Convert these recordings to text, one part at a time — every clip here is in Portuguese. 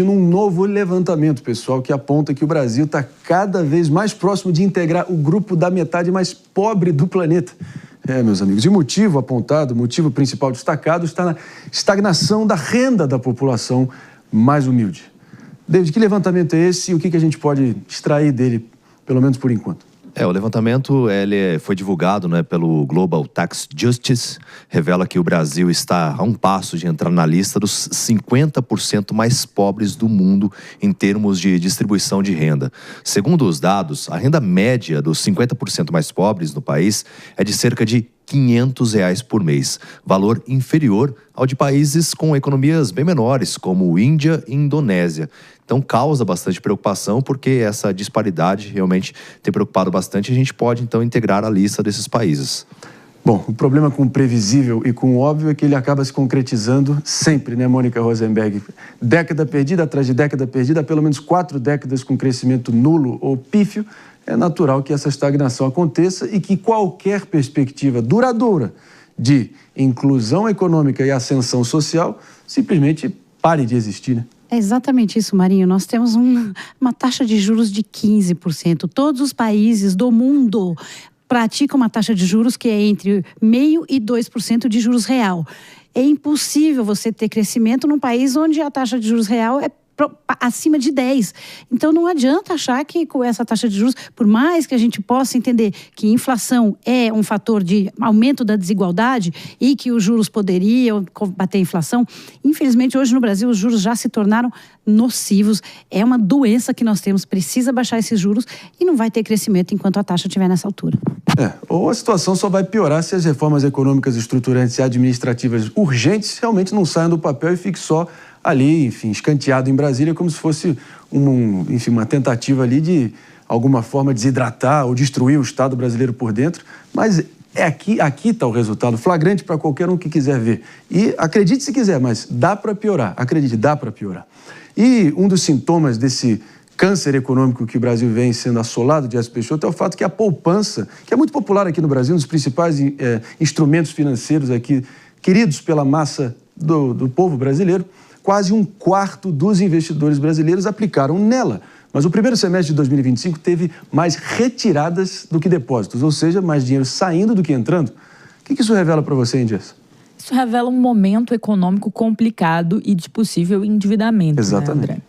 Um novo levantamento, pessoal, que aponta que o Brasil está cada vez mais próximo de integrar o grupo da metade mais pobre do planeta. Meus amigos, e o motivo apontado, o motivo principal destacado está na estagnação da renda da população mais humilde. David, que levantamento é esse e o que a gente pode extrair dele, pelo menos por enquanto? O levantamento foi divulgado, pelo Global Tax Justice, revela que o Brasil está a um passo de entrar na lista dos 50% mais pobres do mundo em termos de distribuição de renda. Segundo os dados, a renda média dos 50% mais pobres no país é de cerca de R$500 por mês, valor inferior ao de países com economias bem menores, como Índia e Indonésia. Então causa bastante preocupação, porque essa disparidade realmente tem preocupado bastante. A gente pode, então, integrar a lista desses países. Bom, o problema com o previsível e com o óbvio é que ele acaba se concretizando sempre, Mônica Rosenberg? Década perdida atrás de década perdida, há pelo menos 4 décadas com crescimento nulo ou pífio. É natural que essa estagnação aconteça e que qualquer perspectiva duradoura de inclusão econômica e ascensão social simplesmente pare de existir, É exatamente isso, Marinho. Nós temos uma taxa de juros de 15%. Todos os países do mundo praticam uma taxa de juros que é entre 0,5% e 2% de juros real. É impossível você ter crescimento num país onde a taxa de juros real é acima de 10. Então não adianta achar que com essa taxa de juros, por mais que a gente possa entender que inflação é um fator de aumento da desigualdade e que os juros poderiam combater a inflação, infelizmente hoje no Brasil os juros já se tornaram nocivos. É uma doença que nós temos, precisa baixar esses juros e não vai ter crescimento enquanto a taxa estiver nessa altura. Ou a situação só vai piorar se as reformas econômicas, estruturantes e administrativas urgentes realmente não saiam do papel e fiquem só ali, enfim, escanteado em Brasília, como se fosse uma tentativa ali de, alguma forma, desidratar ou destruir o Estado brasileiro por dentro. Mas aqui está o resultado flagrante para qualquer um que quiser ver. E acredite se quiser, mas dá para piorar. Acredite, dá para piorar. E um dos sintomas desse câncer econômico que o Brasil vem sendo assolado, de Peixoto, é o fato que a poupança, que é muito popular aqui no Brasil, um dos principais instrumentos financeiros aqui, queridos pela massa do povo brasileiro, quase 1/4 dos investidores brasileiros aplicaram nela. Mas o primeiro semestre de 2025 teve mais retiradas do que depósitos, ou seja, mais dinheiro saindo do que entrando. O que isso revela para você, Indias? Isso revela um momento econômico complicado e de possível endividamento. Exatamente. André?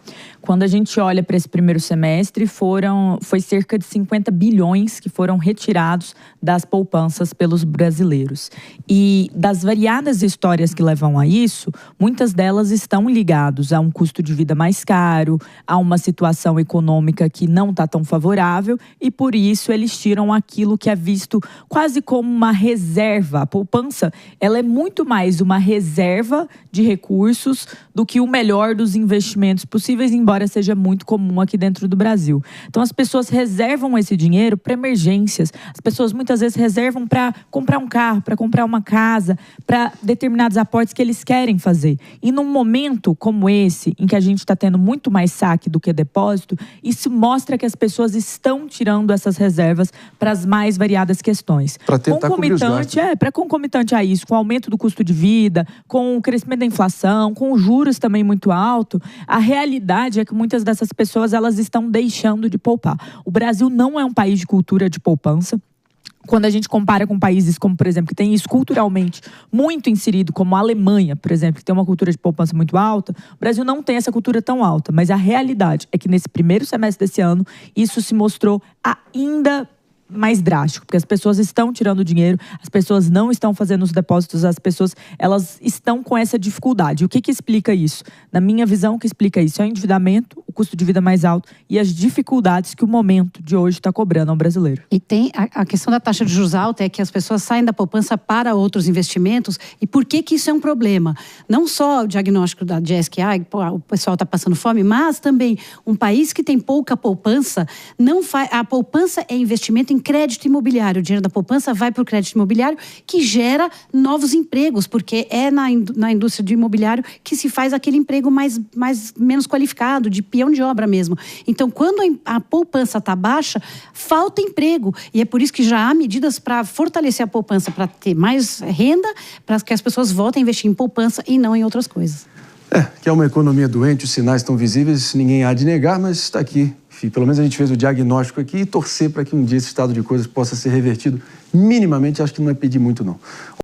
Quando a gente olha para esse primeiro semestre, foi cerca de 50 bilhões que foram retirados das poupanças pelos brasileiros. E das variadas histórias que levam a isso, muitas delas estão ligadas a um custo de vida mais caro, a uma situação econômica que não está tão favorável e, por isso, eles tiram aquilo que é visto quase como uma reserva. A poupança, ela é muito mais uma reserva de recursos do que o melhor dos investimentos possíveis, embora seja muito comum aqui dentro do Brasil. Então, as pessoas reservam esse dinheiro para emergências. As pessoas muitas vezes reservam para comprar um carro, para comprar uma casa, para determinados aportes que eles querem fazer. E num momento como esse, em que a gente está tendo muito mais saque do que depósito, isso mostra que as pessoas estão tirando essas reservas para as mais variadas questões. Para tentar cobrir os gastos. Concomitante a isso, com o aumento do custo de vida, com o crescimento da inflação, com os juros também muito alto, a realidade é que muitas dessas pessoas elas estão deixando de poupar. O Brasil não é um país de cultura de poupança. Quando a gente compara com países como, por exemplo, que tem isso culturalmente muito inserido, como a Alemanha, por exemplo, que tem uma cultura de poupança muito alta, o Brasil não tem essa cultura tão alta. Mas a realidade é que nesse primeiro semestre desse ano, isso se mostrou ainda mais drástico, porque as pessoas estão tirando dinheiro, as pessoas não estão fazendo os depósitos, as pessoas elas estão com essa dificuldade. O que explica isso? Na minha visão, o que explica isso é o endividamento, o custo de vida mais alto e as dificuldades que o momento de hoje está cobrando ao brasileiro. E tem a questão da taxa de juros alta, é que as pessoas saem da poupança para outros investimentos. E por que isso é um problema? Não só o diagnóstico da GSI, o pessoal está passando fome, mas também um país que tem pouca poupança, a poupança é investimento em crédito imobiliário. O dinheiro da poupança vai para o crédito imobiliário, que gera novos empregos, porque é na indústria de imobiliário que se faz aquele emprego menos qualificado, de peão de obra mesmo. Então, quando a poupança está baixa, falta emprego. E é por isso que já há medidas para fortalecer a poupança, para ter mais renda, para que as pessoas voltem a investir em poupança e não em outras coisas. Que é uma economia doente, os sinais estão visíveis, ninguém há de negar, mas está aqui. Enfim, pelo menos a gente fez o diagnóstico aqui e torcer para que um dia esse estado de coisas possa ser revertido minimamente, acho que não é pedir muito, não.